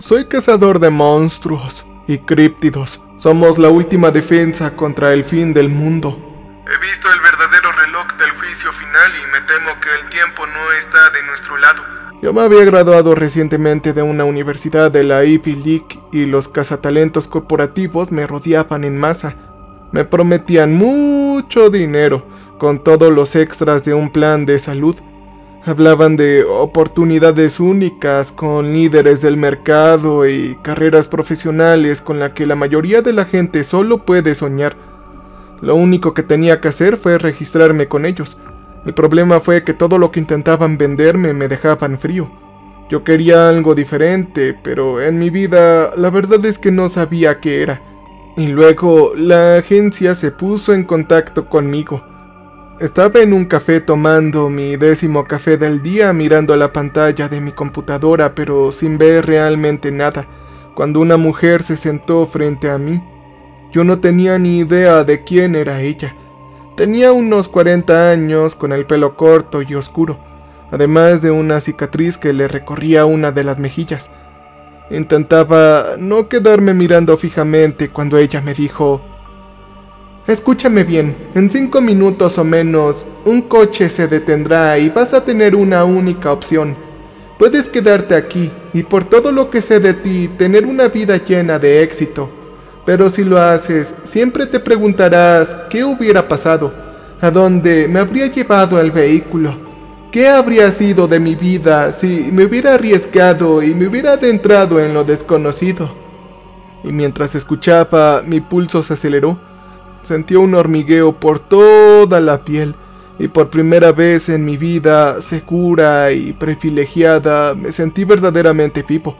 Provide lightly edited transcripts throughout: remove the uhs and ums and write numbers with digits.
Soy cazador de monstruos y críptidos. Somos la última defensa contra el fin del mundo. He visto el verdadero reloj del juicio final y me temo que el tiempo no está de nuestro lado. Yo me había graduado recientemente de una universidad de la Ivy League y los cazatalentos corporativos me rodeaban en masa. Me prometían mucho dinero, con todos los extras de un plan de salud. Hablaban de oportunidades únicas con líderes del mercado y carreras profesionales con las que la mayoría de la gente solo puede soñar. Lo único que tenía que hacer fue registrarme con ellos. El problema fue que todo lo que intentaban venderme me dejaban frío. Yo quería algo diferente, pero en mi vida la verdad es que no sabía qué era. Y luego la agencia se puso en contacto conmigo. Estaba en un café tomando mi 10º café del día mirando la pantalla de mi computadora, pero sin ver realmente nada, cuando una mujer se sentó frente a mí. Yo no tenía ni idea de quién era ella. Tenía unos 40 años, con el pelo corto y oscuro, además de una cicatriz que le recorría una de las mejillas. Intentaba no quedarme mirando fijamente cuando ella me dijo: «Escúchame bien, en 5 minutos o menos, un coche se detendrá y vas a tener una única opción. Puedes quedarte aquí y por todo lo que sé de ti, tener una vida llena de éxito. Pero si lo haces, siempre te preguntarás qué hubiera pasado, a dónde me habría llevado el vehículo. ¿Qué habría sido de mi vida si me hubiera arriesgado y me hubiera adentrado en lo desconocido?». Y mientras escuchaba, mi pulso se aceleró. Sentí un hormigueo por toda la piel, y por primera vez en mi vida, segura y privilegiada, me sentí verdaderamente vivo.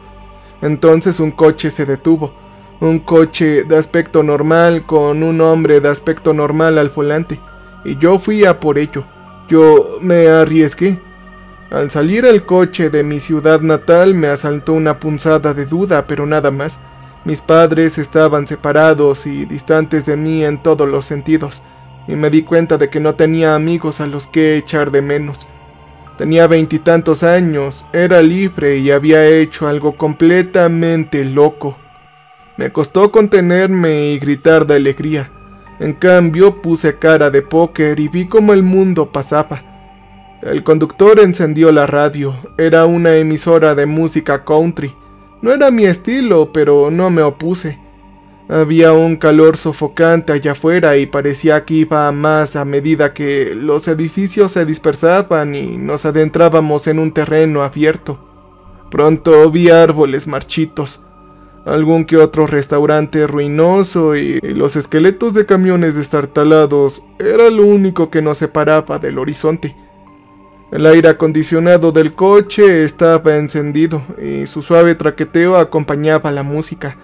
Entonces un coche se detuvo. Un coche de aspecto normal con un hombre de aspecto normal al volante, y yo fui a por ello. Yo me arriesgué. Al salir el coche de mi ciudad natal me asaltó una punzada de duda, pero nada más. Mis padres estaban separados y distantes de mí en todos los sentidos, y me di cuenta de que no tenía amigos a los que echar de menos. Tenía 20 y tantos años, era libre y había hecho algo completamente loco. Me costó contenerme y gritar de alegría. En cambio, puse cara de póker y vi cómo el mundo pasaba. El conductor encendió la radio. Era una emisora de música country. No era mi estilo, pero no me opuse. Había un calor sofocante allá afuera y parecía que iba a más a medida que los edificios se dispersaban y nos adentrábamos en un terreno abierto. Pronto vi árboles marchitos, algún que otro restaurante ruinoso y los esqueletos de camiones destartalados era lo único que nos separaba del horizonte. El aire acondicionado del coche estaba encendido y su suave traqueteo acompañaba la música.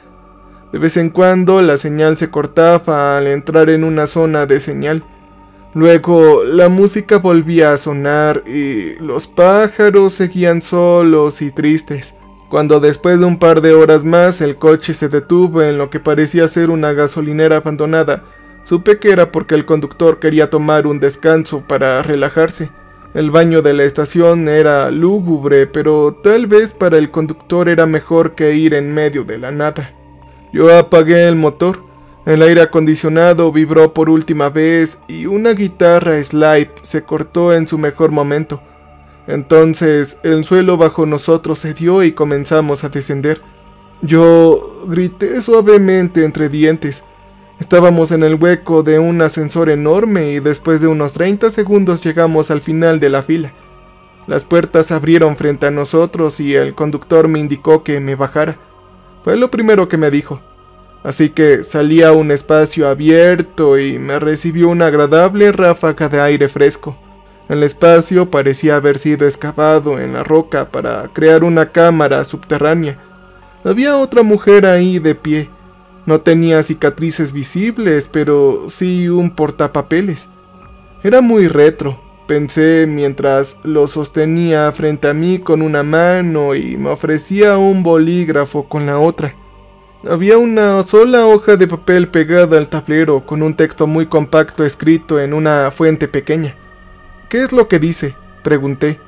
De vez en cuando la señal se cortaba al entrar en una zona de señal. Luego la música volvía a sonar y los pájaros seguían solos y tristes. Cuando después de un par de horas más el coche se detuvo en lo que parecía ser una gasolinera abandonada, supe que era porque el conductor quería tomar un descanso para relajarse. El baño de la estación era lúgubre, pero tal vez para el conductor era mejor que ir en medio de la nada. Yo apagué el motor, el aire acondicionado vibró por última vez y una guitarra slide se cortó en su mejor momento. Entonces el suelo bajo nosotros cedió y comenzamos a descender. Yo grité suavemente entre dientes. Estábamos en el hueco de un ascensor enorme y después de unos 30 segundos llegamos al final de la fila. Las puertas se abrieron frente a nosotros y el conductor me indicó que me bajara. Fue lo primero que me dijo. Así que salí a un espacio abierto y me recibió una agradable ráfaga de aire fresco. El espacio parecía haber sido excavado en la roca para crear una cámara subterránea. Había otra mujer ahí de pie. No tenía cicatrices visibles, pero sí un portapapeles. Era muy retro, pensé mientras lo sostenía frente a mí con una mano y me ofrecía un bolígrafo con la otra. Había una sola hoja de papel pegada al tablero con un texto muy compacto escrito en una fuente pequeña. «¿Qué es lo que dice?», pregunté.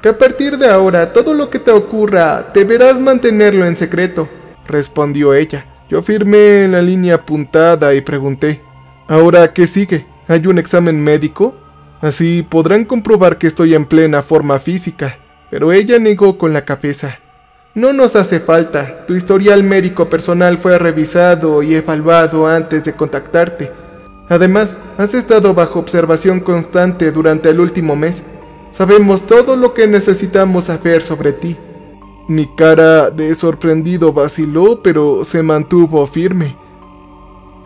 que a partir de ahora todo lo que te ocurra deberás mantenerlo en secreto, respondió ella. Yo firmé en la línea apuntada y pregunté, ¿ahora qué sigue? ¿Hay un examen médico? Así podrán comprobar que estoy en plena forma física. Pero ella negó con la cabeza. No nos hace falta. Tu historial médico personal fue revisado y evaluado antes de contactarte. Además, has estado bajo observación constante durante el último mes. Sabemos todo lo que necesitamos saber sobre ti. Mi cara de sorprendido vaciló, pero se mantuvo firme.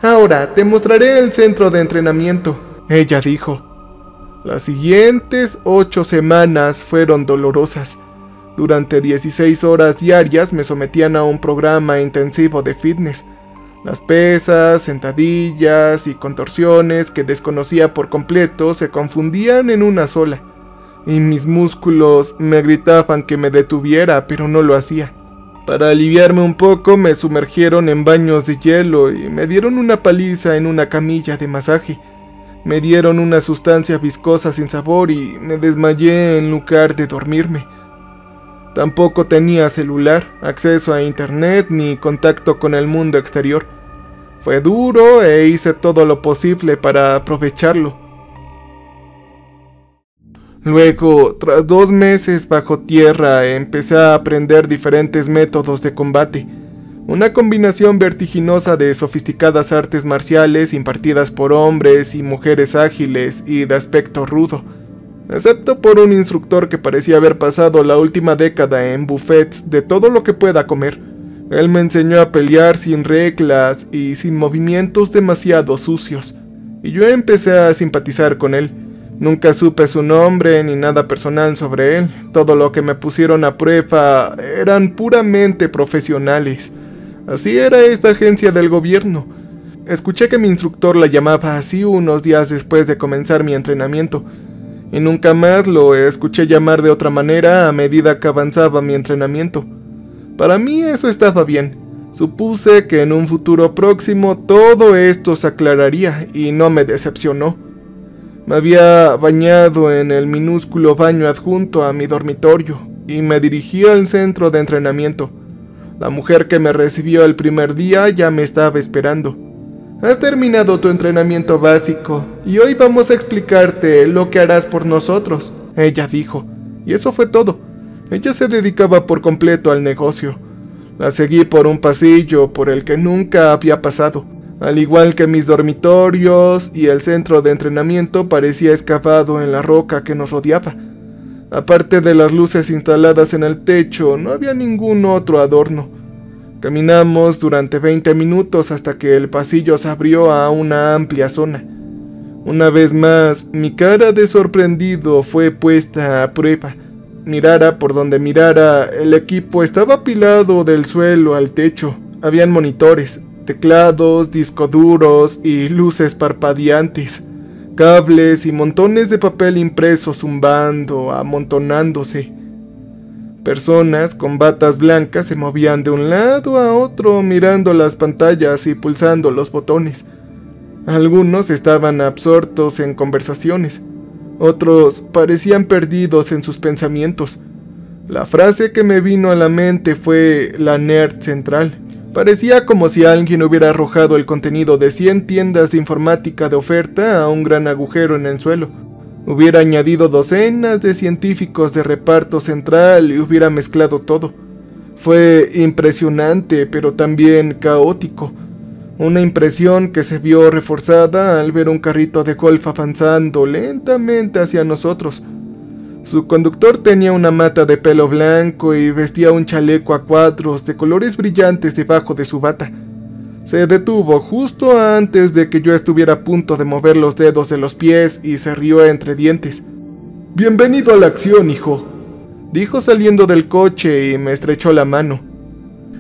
Ahora te mostraré el centro de entrenamiento, ella dijo. Las siguientes 8 semanas fueron dolorosas. Durante 16 horas diarias me sometían a un programa intensivo de fitness. Las pesas, sentadillas y contorsiones que desconocía por completo se confundían en una sola. Y mis músculos me gritaban que me detuviera, pero no lo hacía. Para aliviarme un poco me sumergieron en baños de hielo y me dieron una paliza en una camilla de masaje. Me dieron una sustancia viscosa sin sabor y me desmayé en lugar de dormirme. Tampoco tenía celular, acceso a internet ni contacto con el mundo exterior. Fue duro e hice todo lo posible para aprovecharlo. Luego, tras 2 meses bajo tierra, empecé a aprender diferentes métodos de combate. Una combinación vertiginosa de sofisticadas artes marciales impartidas por hombres y mujeres ágiles y de aspecto rudo. Excepto por un instructor que parecía haber pasado la última década en buffets de todo lo que pueda comer. Él me enseñó a pelear sin reglas y sin movimientos demasiado sucios. Y yo empecé a simpatizar con él. Nunca supe su nombre ni nada personal sobre él. Todo lo que me pusieron a prueba eran puramente profesionales. Así era esta agencia del gobierno. Escuché que mi instructor la llamaba así unos días después de comenzar mi entrenamiento. Y nunca más lo escuché llamar de otra manera a medida que avanzaba mi entrenamiento. Para mí eso estaba bien. Supuse que en un futuro próximo todo esto se aclararía y no me decepcionó. Me había bañado en el minúsculo baño adjunto a mi dormitorio y me dirigí al centro de entrenamiento. La mujer que me recibió el primer día ya me estaba esperando. Has terminado tu entrenamiento básico y hoy vamos a explicarte lo que harás por nosotros, ella dijo. Y eso fue todo. Ella se dedicaba por completo al negocio. La seguí por un pasillo por el que nunca había pasado. Al igual que mis dormitorios y el centro de entrenamiento parecía excavado en la roca que nos rodeaba. Aparte de las luces instaladas en el techo, no había ningún otro adorno. Caminamos durante 20 minutos hasta que el pasillo se abrió a una amplia zona. Una vez más, mi cara de sorprendido fue puesta a prueba. Mirara por donde mirara, el equipo estaba apilado del suelo al techo. Habían monitores, teclados, discos duros y luces parpadeantes. Cables y montones de papel impreso zumbando, amontonándose. Personas con batas blancas se movían de un lado a otro mirando las pantallas y pulsando los botones. Algunos estaban absortos en conversaciones, otros parecían perdidos en sus pensamientos. La frase que me vino a la mente fue la nerd central. Parecía como si alguien hubiera arrojado el contenido de 100 tiendas de informática de oferta a un gran agujero en el suelo. Hubiera añadido docenas de científicos de reparto central y hubiera mezclado todo. Fue impresionante, pero también caótico. Una impresión que se vio reforzada al ver un carrito de golf avanzando lentamente hacia nosotros. Su conductor tenía una mata de pelo blanco y vestía un chaleco a cuadros de colores brillantes debajo de su bata. Se detuvo justo antes de que yo estuviera a punto de mover los dedos de los pies y se rió entre dientes. «Bienvenido a la acción, hijo», dijo saliendo del coche y me estrechó la mano.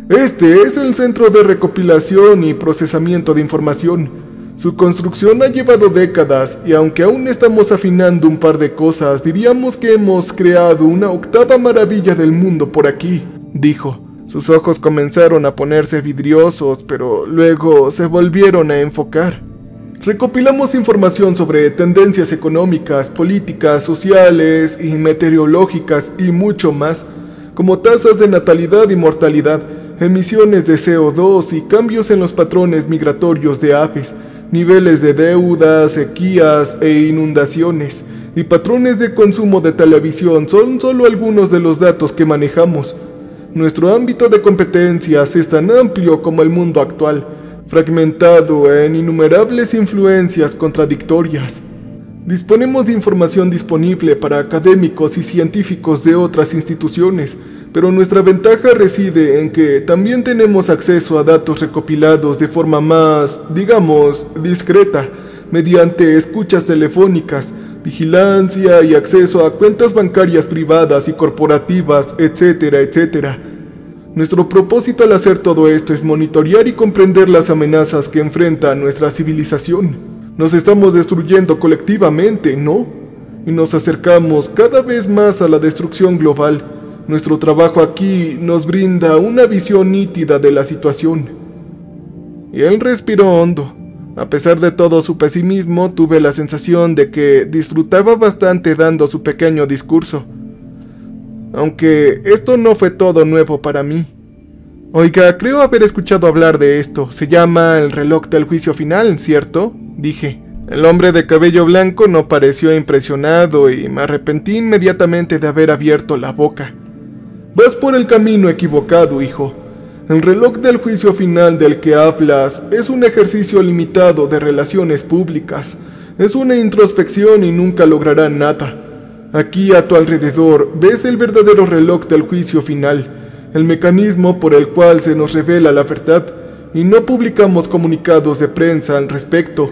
«Este es el centro de recopilación y procesamiento de información. Su construcción ha llevado décadas y aunque aún estamos afinando un par de cosas, diríamos que hemos creado una octava maravilla del mundo por aquí», dijo. Sus ojos comenzaron a ponerse vidriosos, pero luego se volvieron a enfocar. Recopilamos información sobre tendencias económicas, políticas, sociales y meteorológicas y mucho más, como tasas de natalidad y mortalidad, emisiones de CO2 y cambios en los patrones migratorios de aves, niveles de deuda, sequías e inundaciones, y patrones de consumo de televisión son solo algunos de los datos que manejamos. Nuestro ámbito de competencias es tan amplio como el mundo actual, fragmentado en innumerables influencias contradictorias. Disponemos de información disponible para académicos y científicos de otras instituciones, pero nuestra ventaja reside en que también tenemos acceso a datos recopilados de forma más, digamos, discreta, mediante escuchas telefónicas, vigilancia y acceso a cuentas bancarias privadas y corporativas, etcétera, etcétera. Nuestro propósito al hacer todo esto es monitorear y comprender las amenazas que enfrenta nuestra civilización. Nos estamos destruyendo colectivamente, ¿no? Y nos acercamos cada vez más a la destrucción global. Nuestro trabajo aquí nos brinda una visión nítida de la situación. Y él respiró hondo. A pesar de todo su pesimismo, tuve la sensación de que disfrutaba bastante dando su pequeño discurso. Aunque esto no fue todo nuevo para mí. Oiga, creo haber escuchado hablar de esto. Se llama el reloj del juicio final, ¿cierto? Dije. El hombre de cabello blanco no pareció impresionado y me arrepentí inmediatamente de haber abierto la boca. Vas por el camino equivocado, hijo. El reloj del juicio final del que hablas es un ejercicio limitado de relaciones públicas. Es una introspección y nunca logrará nada. Aquí a tu alrededor ves el verdadero reloj del juicio final, el mecanismo por el cual se nos revela la verdad, y no publicamos comunicados de prensa al respecto.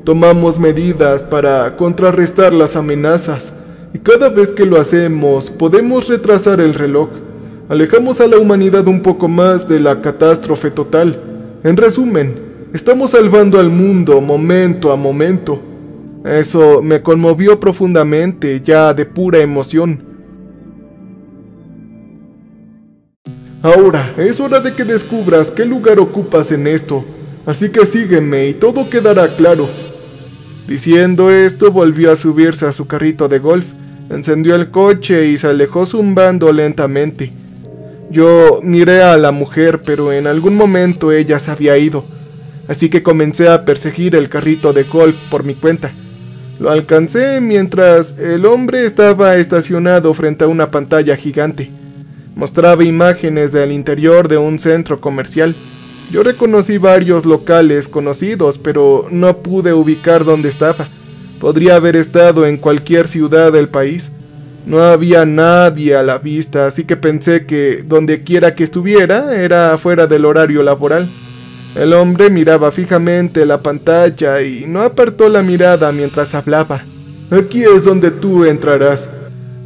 Tomamos medidas para contrarrestar las amenazas, y cada vez que lo hacemos podemos retrasar el reloj. Alejamos a la humanidad un poco más de la catástrofe total. En resumen, estamos salvando al mundo momento a momento. Eso me conmovió profundamente, ya de pura emoción. Ahora, es hora de que descubras qué lugar ocupas en esto, así que sígueme y todo quedará claro. Diciendo esto, volvió a subirse a su carrito de golf, encendió el coche y se alejó zumbando lentamente. Yo miré a la mujer, pero en algún momento ella se había ido, así que comencé a perseguir el carrito de golf por mi cuenta. Lo alcancé mientras el hombre estaba estacionado frente a una pantalla gigante. Mostraba imágenes del interior de un centro comercial. Yo reconocí varios locales conocidos, pero no pude ubicar dónde estaba. Podría haber estado en cualquier ciudad del país. No había nadie a la vista, así que pensé que donde quiera que estuviera era fuera del horario laboral. El hombre miraba fijamente la pantalla y no apartó la mirada mientras hablaba. Aquí es donde tú entrarás.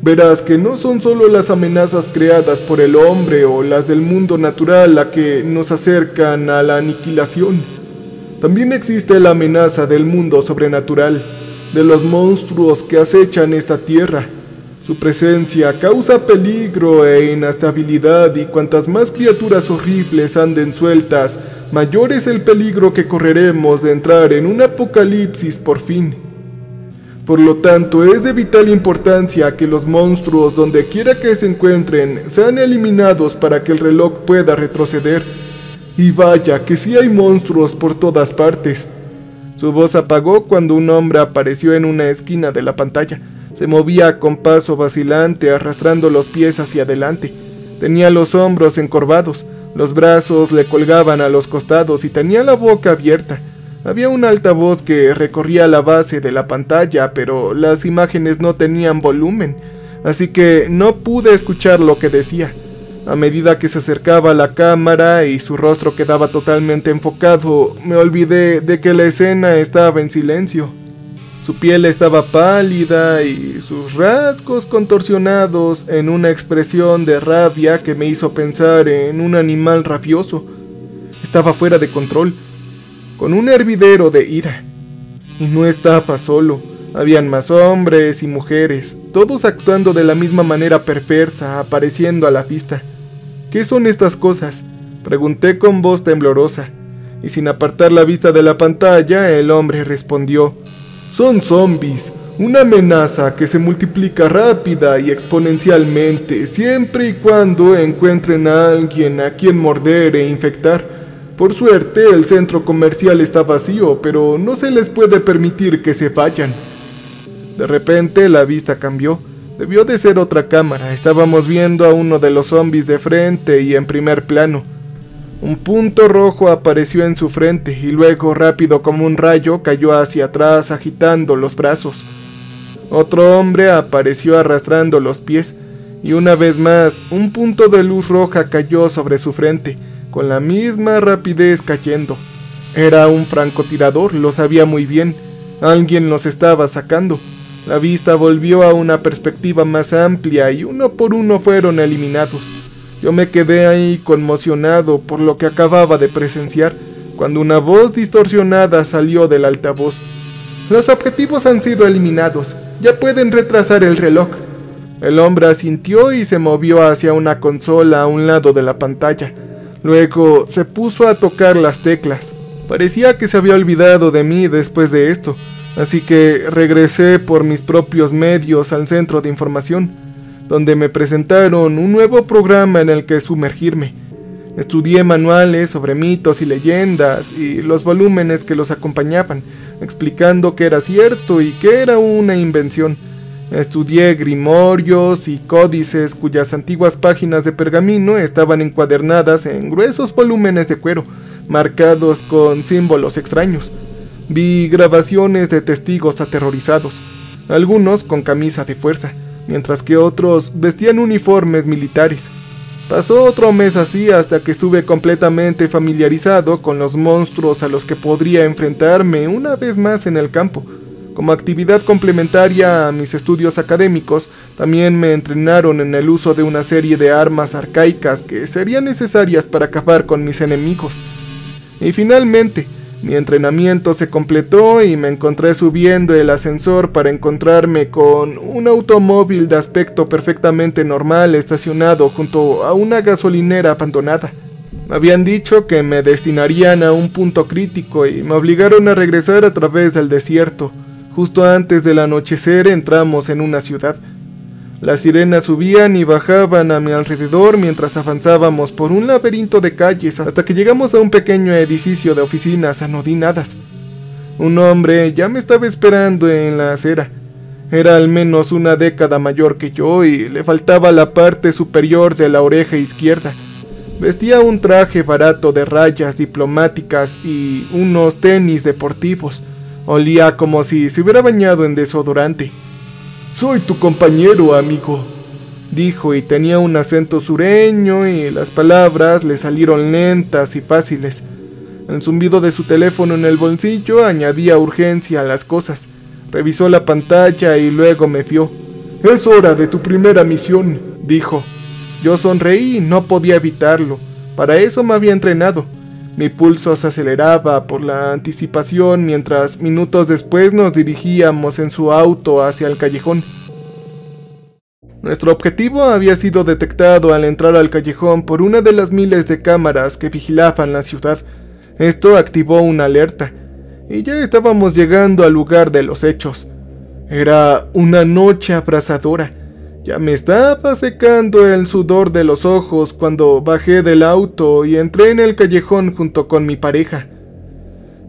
Verás que no son solo las amenazas creadas por el hombre o las del mundo natural las que nos acercan a la aniquilación. También existe la amenaza del mundo sobrenatural, de los monstruos que acechan esta tierra. Su presencia causa peligro e inestabilidad, y cuantas más criaturas horribles anden sueltas, mayor es el peligro que correremos de entrar en un apocalipsis por fin. Por lo tanto, es de vital importancia que los monstruos, donde quiera que se encuentren, sean eliminados para que el reloj pueda retroceder. Y vaya que sí hay monstruos por todas partes. Su voz apagó cuando un hombre apareció en una esquina de la pantalla. Se movía con paso vacilante, arrastrando los pies hacia adelante. Tenía los hombros encorvados, los brazos le colgaban a los costados y tenía la boca abierta. Había un altavoz que recorría la base de la pantalla, pero las imágenes no tenían volumen, así que no pude escuchar lo que decía. A medida que se acercaba a la cámara y su rostro quedaba totalmente enfocado, me olvidé de que la escena estaba en silencio. Su piel estaba pálida y sus rasgos contorsionados en una expresión de rabia que me hizo pensar en un animal rabioso. Estaba fuera de control, con un hervidero de ira. Y no estaba solo, habían más hombres y mujeres, todos actuando de la misma manera perversa, apareciendo a la vista. ¿Qué son estas cosas?, pregunté con voz temblorosa. y sin apartar la vista de la pantalla, el hombre respondió: «Son zombies, una amenaza que se multiplica rápida y exponencialmente siempre y cuando encuentren a alguien a quien morder e infectar. Por suerte, el centro comercial está vacío, pero no se les puede permitir que se vayan». De repente la vista cambió. Debió de ser otra cámara. Estábamos viendo a uno de los zombies de frente y en primer plano. Un punto rojo apareció en su frente y luego, rápido como un rayo, cayó hacia atrás agitando los brazos. Otro hombre apareció arrastrando los pies y una vez más un punto de luz roja cayó sobre su frente, con la misma rapidez cayendo. Era un francotirador, lo sabía muy bien. Alguien los estaba sacando. La vista volvió a una perspectiva más amplia y uno por uno fueron eliminados. Yo me quedé ahí conmocionado por lo que acababa de presenciar, cuando una voz distorsionada salió del altavoz. «Los objetivos han sido eliminados. Ya pueden retrasar el reloj». El hombre asintió y se movió hacia una consola a un lado de la pantalla. Luego se puso a tocar las teclas. Parecía que se había olvidado de mí después de esto. Así que regresé por mis propios medios al centro de información, donde me presentaron un nuevo programa en el que sumergirme. Estudié manuales sobre mitos y leyendas y los volúmenes que los acompañaban, explicando que era cierto y que era una invención. Estudié grimorios y códices cuyas antiguas páginas de pergamino estaban encuadernadas en gruesos volúmenes de cuero, marcados con símbolos extraños. Vi grabaciones de testigos aterrorizados, algunos con camisa de fuerza, mientras que otros vestían uniformes militares. Pasó otro mes así hasta que estuve completamente familiarizado con los monstruos a los que podría enfrentarme una vez más en el campo. Como actividad complementaria a mis estudios académicos, también me entrenaron en el uso de una serie de armas arcaicas que serían necesarias para acabar con mis enemigos. Y finalmente, mi entrenamiento se completó y me encontré subiendo el ascensor para encontrarme con un automóvil de aspecto perfectamente normal estacionado junto a una gasolinera abandonada. Me habían dicho que me destinarían a un punto crítico y me obligaron a regresar a través del desierto. Justo antes del anochecer entramos en una ciudad. Las sirenas subían y bajaban a mi alrededor mientras avanzábamos por un laberinto de calles hasta que llegamos a un pequeño edificio de oficinas anodinadas. Un hombre ya me estaba esperando en la acera. Era al menos una década mayor que yo y le faltaba la parte superior de la oreja izquierda. Vestía un traje barato de rayas diplomáticas y unos tenis deportivos. Olía como si se hubiera bañado en desodorante. «Soy tu compañero, amigo», dijo, y tenía un acento sureño y las palabras le salieron lentas y fáciles. El zumbido de su teléfono en el bolsillo añadía urgencia a las cosas. Revisó la pantalla y luego me vio. «Es hora de tu primera misión», dijo. Yo sonreí y no podía evitarlo. Para eso me había entrenado. Mi pulso se aceleraba por la anticipación mientras minutos después nos dirigíamos en su auto hacia el callejón. Nuestro objetivo había sido detectado al entrar al callejón por una de las miles de cámaras que vigilaban la ciudad. Esto activó una alerta, y ya estábamos llegando al lugar de los hechos. Era una noche abrasadora. Ya me estaba secando el sudor de los ojos cuando bajé del auto y entré en el callejón junto con mi pareja.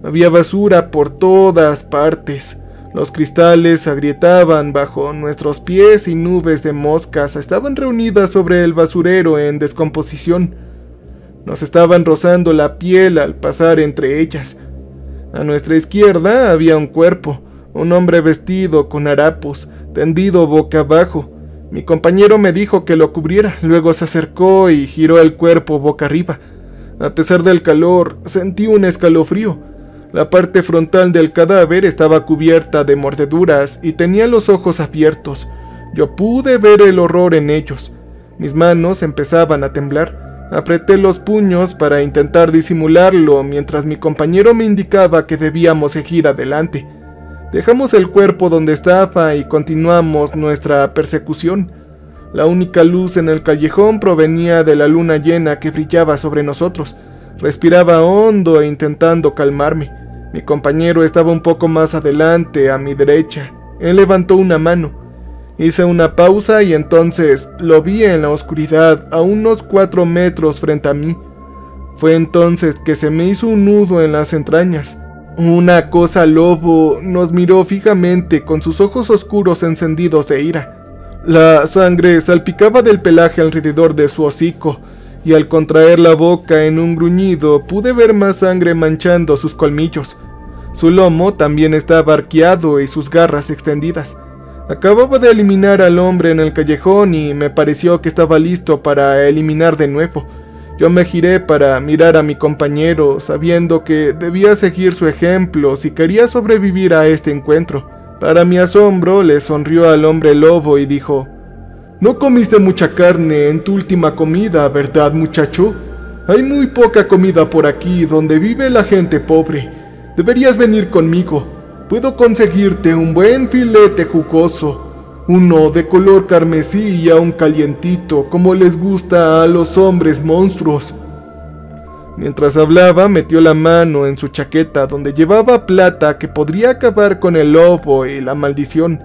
Había basura por todas partes. Los cristales se agrietaban bajo nuestros pies y nubes de moscas estaban reunidas sobre el basurero en descomposición. Nos estaban rozando la piel al pasar entre ellas. A nuestra izquierda había un cuerpo, un hombre vestido con harapos, tendido boca abajo. Mi compañero me dijo que lo cubriera, luego se acercó y giró el cuerpo boca arriba. A pesar del calor, sentí un escalofrío. La parte frontal del cadáver estaba cubierta de mordeduras y tenía los ojos abiertos. Yo pude ver el horror en ellos. Mis manos empezaban a temblar. Apreté los puños para intentar disimularlo mientras mi compañero me indicaba que debíamos seguir adelante. Dejamos el cuerpo donde estaba y continuamos nuestra persecución. La única luz en el callejón provenía de la luna llena que brillaba sobre nosotros. Respiraba hondo e intentando calmarme. Mi compañero estaba un poco más adelante, a mi derecha. Él levantó una mano. Hice una pausa y entonces lo vi en la oscuridad a unos 4 metros frente a mí. Fue entonces que se me hizo un nudo en las entrañas. Una cosa lobo nos miró fijamente con sus ojos oscuros encendidos de ira. La sangre salpicaba del pelaje alrededor de su hocico, y al contraer la boca en un gruñido pude ver más sangre manchando sus colmillos. Su lomo también estaba arqueado y sus garras extendidas. Acababa de eliminar al hombre en el callejón y me pareció que estaba listo para eliminar de nuevo. Yo me giré para mirar a mi compañero, sabiendo que debía seguir su ejemplo si quería sobrevivir a este encuentro. Para mi asombro, le sonrió al hombre lobo y dijo: «No comiste mucha carne en tu última comida, ¿verdad, muchacho? Hay muy poca comida por aquí donde vive la gente pobre. Deberías venir conmigo. Puedo conseguirte un buen filete jugoso, uno de color carmesí y aún calientito, como les gusta a los hombres monstruos». Mientras hablaba, metió la mano en su chaqueta donde llevaba plata que podría acabar con el lobo y la maldición,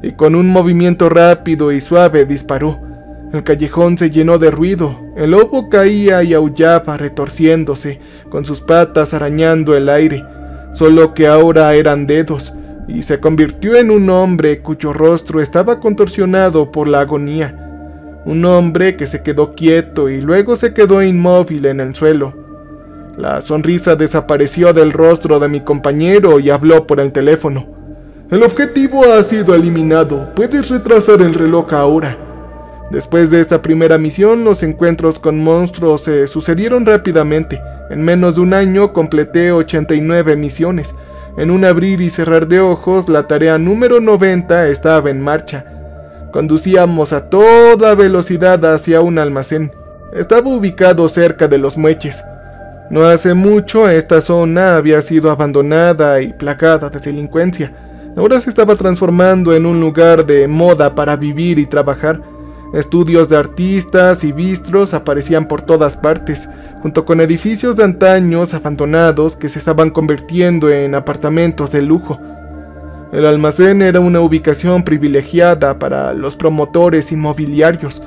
y con un movimiento rápido y suave disparó. El callejón se llenó de ruido. El lobo caía y aullaba retorciéndose, con sus patas arañando el aire, solo que ahora eran dedos, y se convirtió en un hombre cuyo rostro estaba contorsionado por la agonía. Un hombre que se quedó quieto y luego se quedó inmóvil en el suelo. La sonrisa desapareció del rostro de mi compañero y habló por el teléfono. «El objetivo ha sido eliminado. Puedes retrasar el reloj ahora». Después de esta primera misión, los encuentros con monstruos se sucedieron rápidamente. En menos de un año completé 89 misiones. En un abrir y cerrar de ojos, la tarea número 90 estaba en marcha. Conducíamos a toda velocidad hacia un almacén. Estaba ubicado cerca de los muelles. No hace mucho esta zona había sido abandonada y plagada de delincuencia. Ahora se estaba transformando en un lugar de moda para vivir y trabajar. Estudios de artistas y bistros aparecían por todas partes, junto con edificios de antaños abandonados que se estaban convirtiendo en apartamentos de lujo. El almacén era una ubicación privilegiada para los promotores inmobiliarios.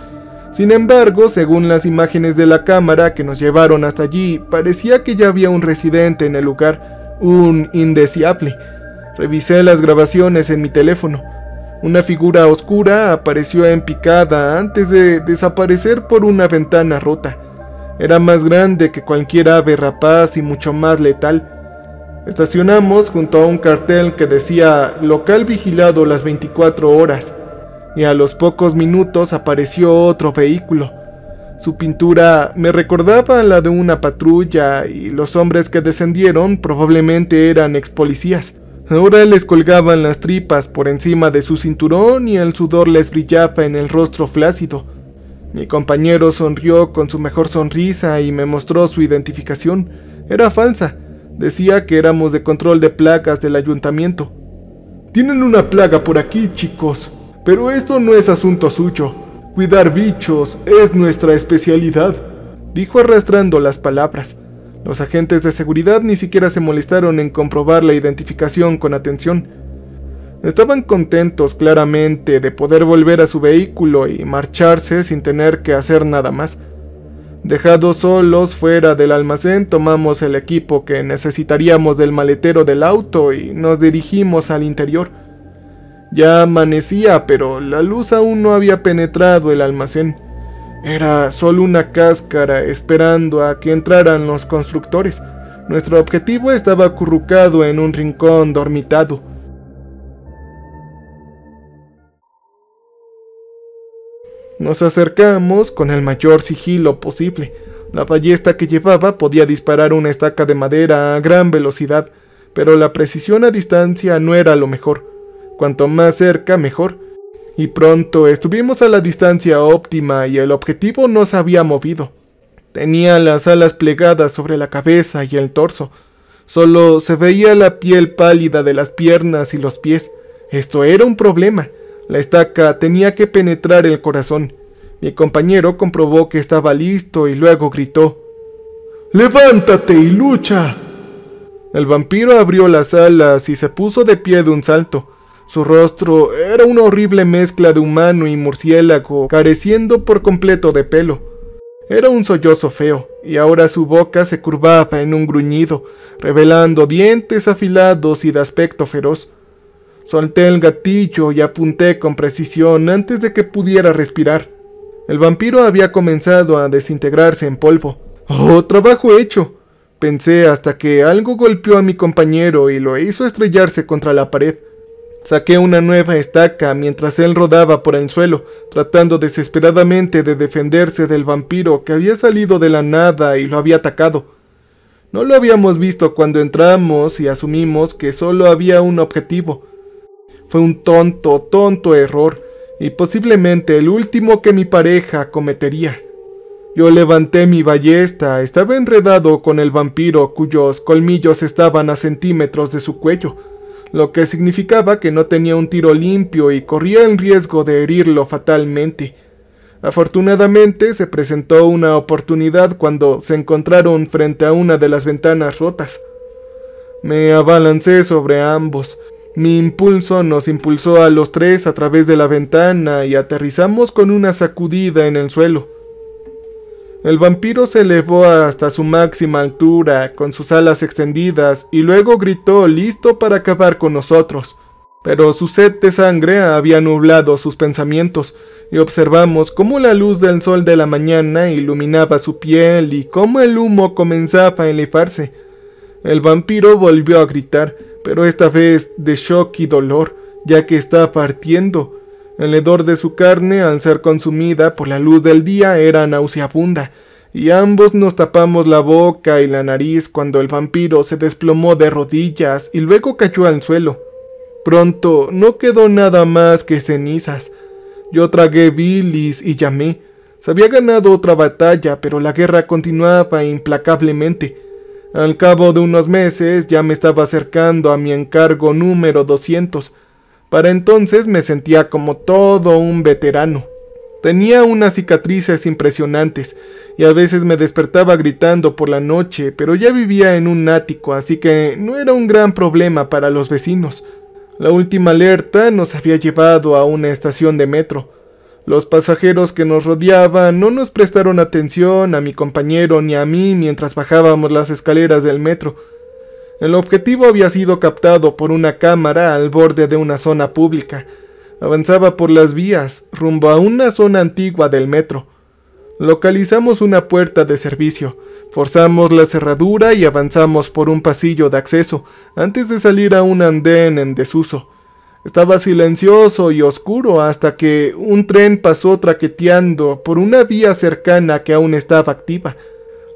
Sin embargo, según las imágenes de la cámara que nos llevaron hasta allí, parecía que ya había un residente en el lugar, un indeseable. Revisé las grabaciones en mi teléfono. Una figura oscura apareció en picada antes de desaparecer por una ventana rota. Era más grande que cualquier ave rapaz y mucho más letal. Estacionamos junto a un cartel que decía «Local vigilado las 24 horas», y a los pocos minutos apareció otro vehículo. Su pintura me recordaba la de una patrulla y los hombres que descendieron probablemente eran ex policías. Ahora les colgaban las tripas por encima de su cinturón y el sudor les brillaba en el rostro flácido. Mi compañero sonrió con su mejor sonrisa y me mostró su identificación. Era falsa. Decía que éramos de control de plagas del ayuntamiento. «Tienen una plaga por aquí, chicos, pero esto no es asunto suyo. Cuidar bichos es nuestra especialidad», dijo arrastrando las palabras. Los agentes de seguridad ni siquiera se molestaron en comprobar la identificación con atención. Estaban contentos claramente de poder volver a su vehículo y marcharse sin tener que hacer nada más. Dejados solos fuera del almacén, tomamos el equipo que necesitaríamos del maletero del auto y nos dirigimos al interior. Ya amanecía, pero la luz aún no había penetrado el almacén. Era solo una cáscara esperando a que entraran los constructores. Nuestro objetivo estaba acurrucado en un rincón dormitado. Nos acercamos con el mayor sigilo posible. La ballesta que llevaba podía disparar una estaca de madera a gran velocidad, pero la precisión a distancia no era lo mejor. Cuanto más cerca, mejor. Y pronto estuvimos a la distancia óptima y el objetivo no se había movido. Tenía las alas plegadas sobre la cabeza y el torso. Solo se veía la piel pálida de las piernas y los pies. Esto era un problema. La estaca tenía que penetrar el corazón. Mi compañero comprobó que estaba listo y luego gritó: ¡Levántate y lucha! El vampiro abrió las alas y se puso de pie de un salto. Su rostro era una horrible mezcla de humano y murciélago, careciendo por completo de pelo. Era un sollozo feo, y ahora su boca se curvaba en un gruñido, revelando dientes afilados y de aspecto feroz. Solté el gatillo y apunté con precisión antes de que pudiera respirar. El vampiro había comenzado a desintegrarse en polvo. ¡Oh, trabajo hecho!, pensé hasta que algo golpeó a mi compañero y lo hizo estrellarse contra la pared. Saqué una nueva estaca mientras él rodaba por el suelo, tratando desesperadamente de defenderse del vampiro que había salido de la nada y lo había atacado. No lo habíamos visto cuando entramos y asumimos que solo había un objetivo. Fue un tonto error, y posiblemente el último que mi pareja cometería. Yo levanté mi ballesta, estaba enredado con el vampiro cuyos colmillos estaban a centímetros de su cuello, lo que significaba que no tenía un tiro limpio y corría el riesgo de herirlo fatalmente. Afortunadamente se presentó una oportunidad cuando se encontraron frente a una de las ventanas rotas. Me abalancé sobre ambos. Mi impulso nos impulsó a los tres a través de la ventana y aterrizamos con una sacudida en el suelo. El vampiro se elevó hasta su máxima altura, con sus alas extendidas, y luego gritó listo para acabar con nosotros. Pero su sed de sangre había nublado sus pensamientos, y observamos cómo la luz del sol de la mañana iluminaba su piel y cómo el humo comenzaba a elevarse. El vampiro volvió a gritar, pero esta vez de shock y dolor, ya que estaba ardiendo. El hedor de su carne, al ser consumida por la luz del día, era nauseabunda, y ambos nos tapamos la boca y la nariz cuando el vampiro se desplomó de rodillas y luego cayó al suelo. Pronto no quedó nada más que cenizas. Yo tragué bilis y llamé. Se había ganado otra batalla, pero la guerra continuaba implacablemente. Al cabo de unos meses ya me estaba acercando a mi encargo número 200. Para entonces me sentía como todo un veterano. Tenía unas cicatrices impresionantes y a veces me despertaba gritando por la noche, pero ya vivía en un ático, así que no era un gran problema para los vecinos. La última alerta nos había llevado a una estación de metro. Los pasajeros que nos rodeaban no nos prestaron atención a mi compañero ni a mí mientras bajábamos las escaleras del metro. El objetivo había sido captado por una cámara al borde de una zona pública. Avanzaba por las vías, rumbo a una zona antigua del metro. Localizamos una puerta de servicio, forzamos la cerradura y avanzamos por un pasillo de acceso, antes de salir a un andén en desuso. Estaba silencioso y oscuro hasta que un tren pasó traqueteando por una vía cercana que aún estaba activa.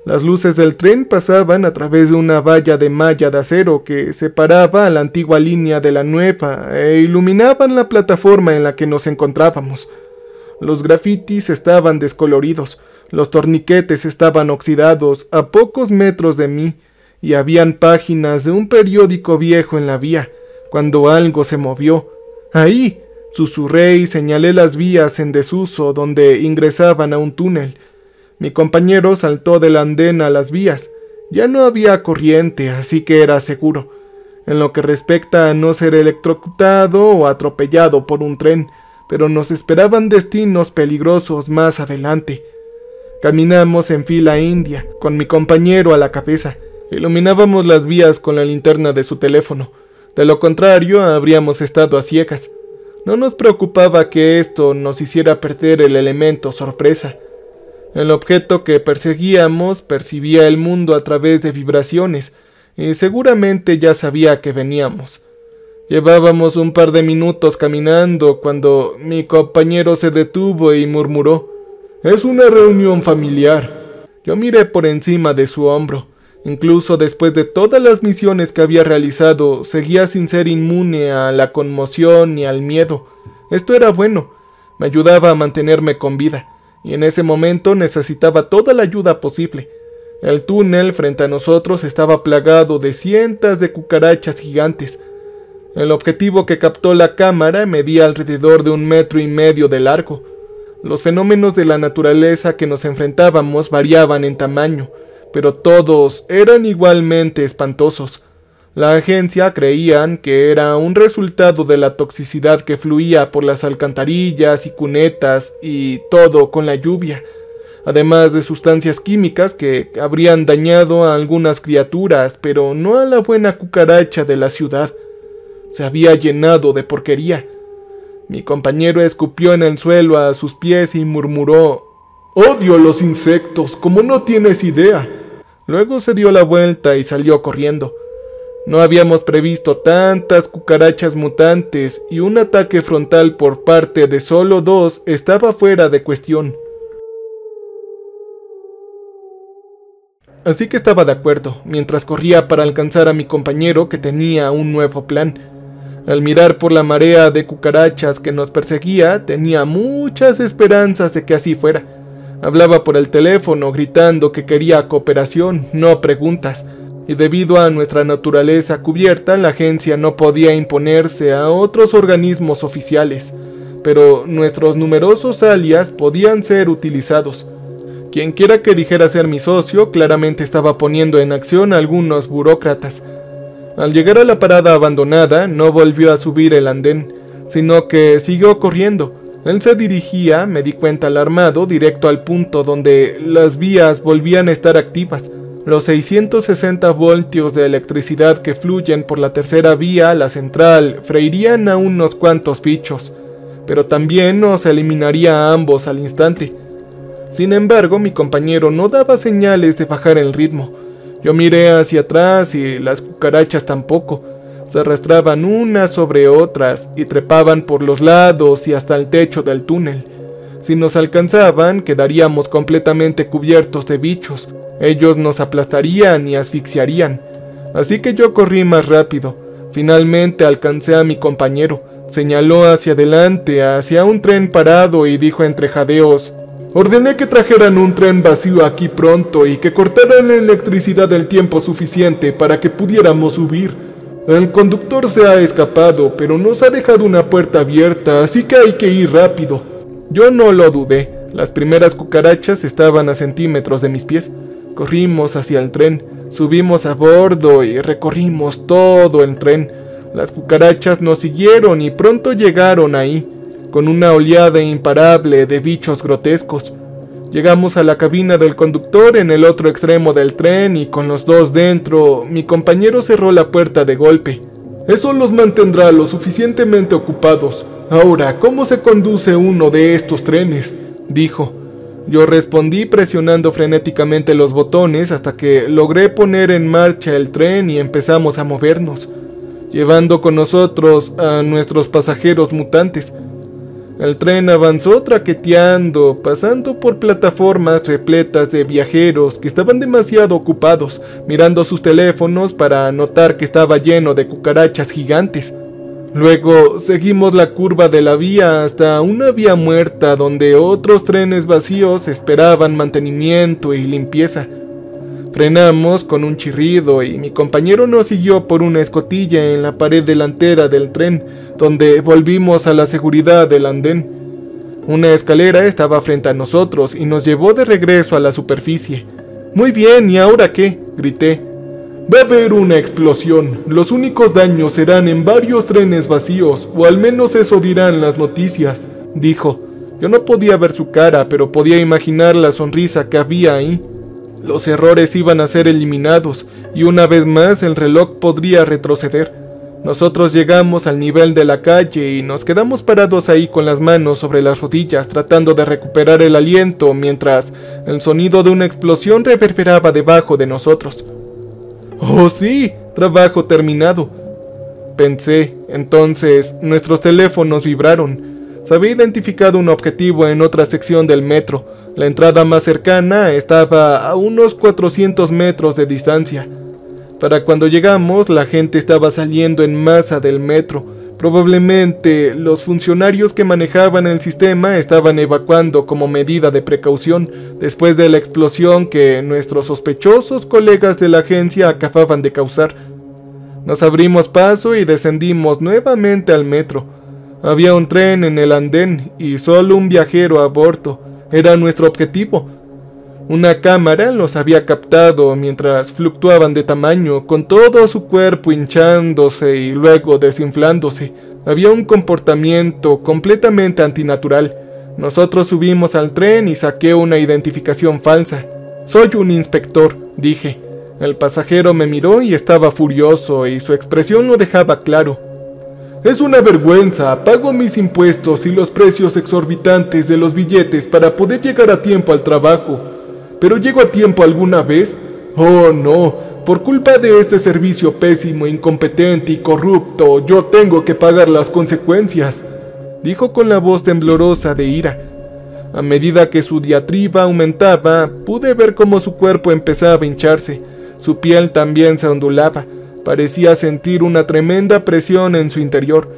Las luces del tren pasaban a través de una valla de malla de acero que separaba a la antigua línea de la nueva e iluminaban la plataforma en la que nos encontrábamos. Los grafitis estaban descoloridos, los torniquetes estaban oxidados a pocos metros de mí y habían páginas de un periódico viejo en la vía, cuando algo se movió. ¡Ahí!, susurré y señalé las vías en desuso donde ingresaban a un túnel. Mi compañero saltó del andén a las vías. Ya no había corriente, así que era seguro. En lo que respecta a no ser electrocutado o atropellado por un tren, pero nos esperaban destinos peligrosos más adelante. Caminamos en fila india, con mi compañero a la cabeza. Iluminábamos las vías con la linterna de su teléfono. De lo contrario, habríamos estado a ciegas. No nos preocupaba que esto nos hiciera perder el elemento sorpresa. El objeto que perseguíamos percibía el mundo a través de vibraciones, y seguramente ya sabía que veníamos. Llevábamos un par de minutos caminando cuando mi compañero se detuvo y murmuró: «Es una reunión familiar». Yo miré por encima de su hombro. Incluso después de todas las misiones que había realizado, seguía sin ser inmune a la conmoción ni al miedo. Esto era bueno, me ayudaba a mantenerme con vida. Y en ese momento necesitaba toda la ayuda posible. El túnel frente a nosotros estaba plagado de cientos de cucarachas gigantes. El objetivo que captó la cámara medía alrededor de 1,5 metros de largo. Los fenómenos de la naturaleza que nos enfrentábamos variaban en tamaño, pero todos eran igualmente espantosos. La agencia creían que era un resultado de la toxicidad que fluía por las alcantarillas y cunetas y todo con la lluvia, además de sustancias químicas que habrían dañado a algunas criaturas, pero no a la buena cucaracha de la ciudad. Se había llenado de porquería. Mi compañero escupió en el suelo a sus pies y murmuró: «Odio los insectos, como no tienes idea». Luego se dio la vuelta y salió corriendo. No habíamos previsto tantas cucarachas mutantes y un ataque frontal por parte de solo 2 estaba fuera de cuestión. Así que estaba de acuerdo, mientras corría para alcanzar a mi compañero que tenía un nuevo plan. Al mirar por la marea de cucarachas que nos perseguía, tenía muchas esperanzas de que así fuera. Hablaba por el teléfono gritando que quería cooperación, no preguntas, y debido a nuestra naturaleza cubierta, la agencia no podía imponerse a otros organismos oficiales, pero nuestros numerosos alias podían ser utilizados. Quienquiera que dijera ser mi socio, claramente estaba poniendo en acción a algunos burócratas. Al llegar a la parada abandonada, no volvió a subir el andén, sino que siguió corriendo. Él se dirigía, me di cuenta alarmado, directo al punto donde las vías volvían a estar activas. Los 660 voltios de electricidad que fluyen por la tercera vía a la central freirían a unos cuantos bichos, pero también nos eliminaría a ambos al instante. Sin embargo, mi compañero no daba señales de bajar el ritmo. Yo miré hacia atrás y las cucarachas tampoco. Se arrastraban unas sobre otras y trepaban por los lados y hasta el techo del túnel. Si nos alcanzaban, quedaríamos completamente cubiertos de bichos. Ellos nos aplastarían y asfixiarían. Así que yo corrí más rápido. Finalmente alcancé a mi compañero. Señaló hacia adelante, hacia un tren parado y dijo entre jadeos: «Ordené que trajeran un tren vacío aquí pronto y que cortaran la electricidad el tiempo suficiente para que pudiéramos subir. El conductor se ha escapado, pero nos ha dejado una puerta abierta, así que hay que ir rápido». Yo no lo dudé. Las primeras cucarachas estaban a centímetros de mis pies. Corrimos hacia el tren, subimos a bordo y recorrimos todo el tren. Las cucarachas nos siguieron y pronto llegaron ahí, con una oleada imparable de bichos grotescos. Llegamos a la cabina del conductor en el otro extremo del tren y con los 2 dentro, mi compañero cerró la puerta de golpe. «Eso los mantendrá lo suficientemente ocupados. Ahora, ¿cómo se conduce uno de estos trenes?», dijo. Yo respondí presionando frenéticamente los botones hasta que logré poner en marcha el tren y empezamos a movernos, llevando con nosotros a nuestros pasajeros mutantes. El tren avanzó traqueteando, pasando por plataformas repletas de viajeros que estaban demasiado ocupados, mirando sus teléfonos para notar que estaba lleno de cucarachas gigantes. Luego seguimos la curva de la vía hasta una vía muerta donde otros trenes vacíos esperaban mantenimiento y limpieza. Frenamos con un chirrido y mi compañero nos siguió por una escotilla en la pared delantera del tren, donde volvimos a la seguridad del andén. Una escalera estaba frente a nosotros y nos llevó de regreso a la superficie. «Muy bien, ¿y ahora qué?», grité. «Va a haber una explosión. Los únicos daños serán en varios trenes vacíos, o al menos eso dirán las noticias», dijo. Yo no podía ver su cara, pero podía imaginar la sonrisa que había ahí. Los errores iban a ser eliminados, y una vez más el reloj podría retroceder. Nosotros llegamos al nivel de la calle y nos quedamos parados ahí con las manos sobre las rodillas tratando de recuperar el aliento mientras el sonido de una explosión reverberaba debajo de nosotros. «Oh sí, trabajo terminado», pensé. Entonces nuestros teléfonos vibraron. Se había identificado un objetivo en otra sección del metro. La entrada más cercana estaba a unos 400 metros de distancia. Para cuando llegamos, la gente estaba saliendo en masa del metro. Probablemente los funcionarios que manejaban el sistema estaban evacuando como medida de precaución después de la explosión que nuestros sospechosos colegas de la agencia acababan de causar. Nos abrimos paso y descendimos nuevamente al metro. Había un tren en el andén y solo un viajero a bordo. Era nuestro objetivo. Una cámara los había captado mientras fluctuaban de tamaño, con todo su cuerpo hinchándose y luego desinflándose. Había un comportamiento completamente antinatural. Nosotros subimos al tren y saqué una identificación falsa. «Soy un inspector», dije. El pasajero me miró y estaba furioso y su expresión lo dejaba claro. «Es una vergüenza, pago mis impuestos y los precios exorbitantes de los billetes para poder llegar a tiempo al trabajo. ¿Pero llego a tiempo alguna vez? Oh no, por culpa de este servicio pésimo, incompetente y corrupto, yo tengo que pagar las consecuencias», dijo con la voz temblorosa de ira. A medida que su diatriba aumentaba, pude ver cómo su cuerpo empezaba a hincharse. Su piel también se ondulaba. Parecía sentir una tremenda presión en su interior,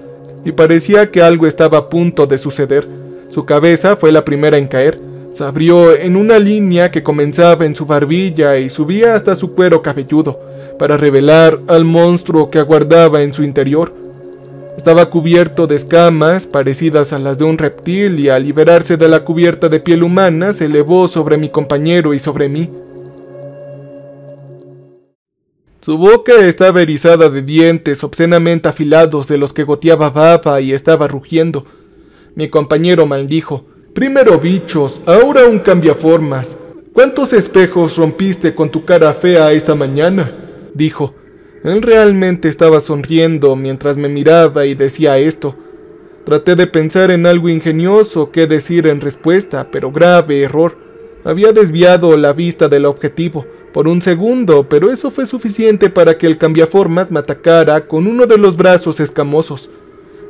y parecía que algo estaba a punto de suceder. Su cabeza fue la primera en caer. Se abrió en una línea que comenzaba en su barbilla y subía hasta su cuero cabelludo, para revelar al monstruo que aguardaba en su interior. Estaba cubierto de escamas parecidas a las de un reptil y al liberarse de la cubierta de piel humana se elevó sobre mi compañero y sobre mí. Su boca estaba erizada de dientes obscenamente afilados de los que goteaba baba y estaba rugiendo. Mi compañero maldijo: «Primero bichos, ahora un cambiaformas. ¿Cuántos espejos rompiste con tu cara fea esta mañana?», dijo. Él realmente estaba sonriendo mientras me miraba y decía esto. Traté de pensar en algo ingenioso que decir en respuesta, pero grave error. Había desviado la vista del objetivo por un segundo, pero eso fue suficiente para que el cambiaformas me atacara con uno de los brazos escamosos.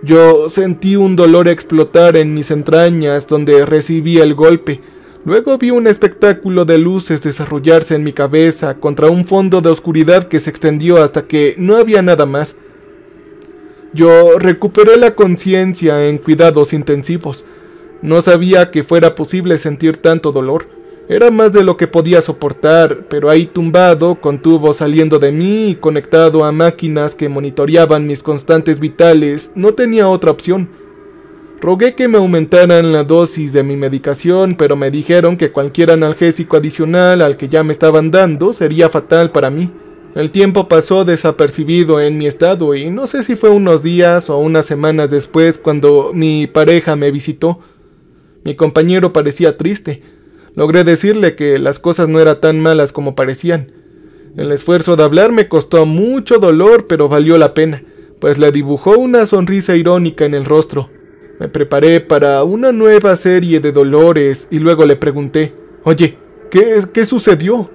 Yo sentí un dolor explotar en mis entrañas donde recibí el golpe. Luego vi un espectáculo de luces desarrollarse en mi cabeza contra un fondo de oscuridad que se extendió hasta que no había nada más. Yo recuperé la conciencia en cuidados intensivos. No sabía que fuera posible sentir tanto dolor. Era más de lo que podía soportar, pero ahí tumbado, con tubos saliendo de mí y conectado a máquinas que monitoreaban mis constantes vitales, no tenía otra opción. Rogué que me aumentaran la dosis de mi medicación, pero me dijeron que cualquier analgésico adicional al que ya me estaban dando sería fatal para mí. El tiempo pasó desapercibido en mi estado y no sé si fue unos días o unas semanas después cuando mi pareja me visitó. Mi compañero parecía triste. Logré decirle que las cosas no eran tan malas como parecían. El esfuerzo de hablar me costó mucho dolor, pero valió la pena, pues le dibujó una sonrisa irónica en el rostro. Me preparé para una nueva serie de dolores y luego le pregunté: «Oye, ¿qué sucedió?».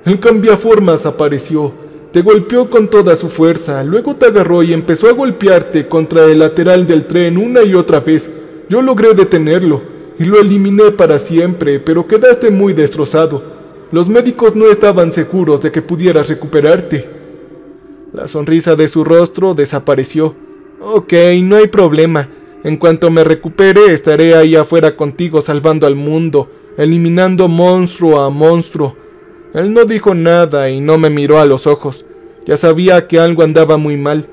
«El cambiaformas apareció. Te golpeó con toda su fuerza, luego te agarró y empezó a golpearte contra el lateral del tren una y otra vez. Yo logré detenerlo y lo eliminé para siempre, pero quedaste muy destrozado. Los médicos no estaban seguros de que pudieras recuperarte». La sonrisa de su rostro desapareció. «Ok, no hay problema. En cuanto me recupere, estaré ahí afuera contigo salvando al mundo, eliminando monstruo a monstruo». Él no dijo nada y no me miró a los ojos. Ya sabía que algo andaba muy mal.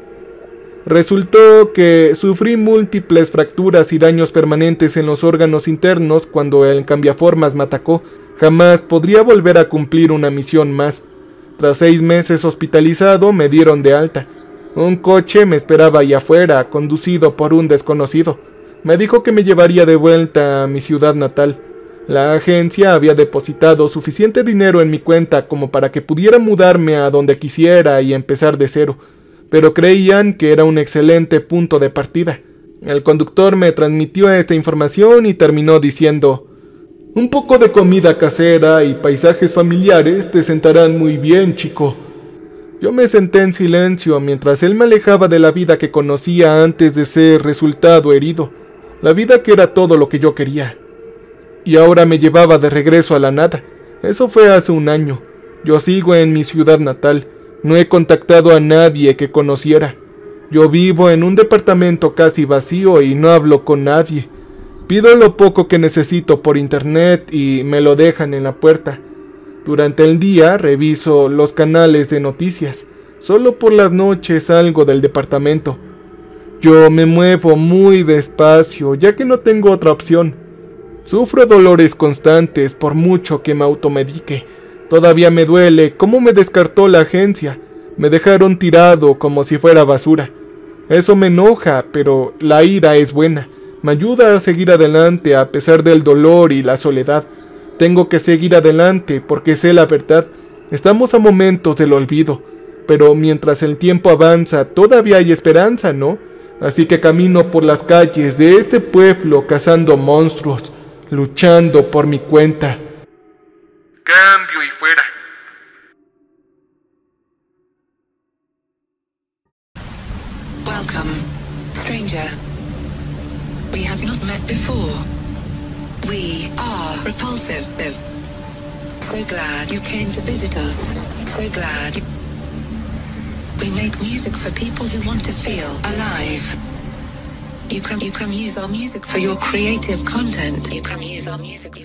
Resultó que sufrí múltiples fracturas y daños permanentes en los órganos internos cuando el cambiaformas me atacó. Jamás podría volver a cumplir una misión más. Tras 6 meses hospitalizado, me dieron de alta. Un coche me esperaba allá afuera, conducido por un desconocido. Me dijo que me llevaría de vuelta a mi ciudad natal. La agencia había depositado suficiente dinero en mi cuenta como para que pudiera mudarme a donde quisiera y empezar de cero, pero creían que era un excelente punto de partida. El conductor me transmitió esta información y terminó diciendo: «Un poco de comida casera y paisajes familiares te sentarán muy bien, chico». Yo me senté en silencio mientras él me alejaba de la vida que conocía antes de ser resultado herido, la vida que era todo lo que yo quería. Y ahora me llevaba de regreso a la nada. Eso fue hace 1 año. Yo sigo en mi ciudad natal. No he contactado a nadie que conociera. Yo vivo en un departamento casi vacío y no hablo con nadie. Pido lo poco que necesito por internet y me lo dejan en la puerta. Durante el día reviso los canales de noticias. Solo por las noches salgo del departamento. Yo me muevo muy despacio, ya que no tengo otra opción. Sufro dolores constantes por mucho que me automedique. Todavía me duele cómo me descartó la agencia. Me dejaron tirado como si fuera basura. Eso me enoja, pero la ira es buena. Me ayuda a seguir adelante a pesar del dolor y la soledad. Tengo que seguir adelante porque sé la verdad. Estamos a momentos del olvido, pero mientras el tiempo avanza todavía hay esperanza, ¿no? Así que camino por las calles de este pueblo cazando monstruos, luchando por mi cuenta. Cambio y fuera. Welcome, stranger. We have not met before. We are repulsive. So glad you came to visit us. So glad. We make music for people who want to feel alive. You can use our music for your creative content. You can use our music.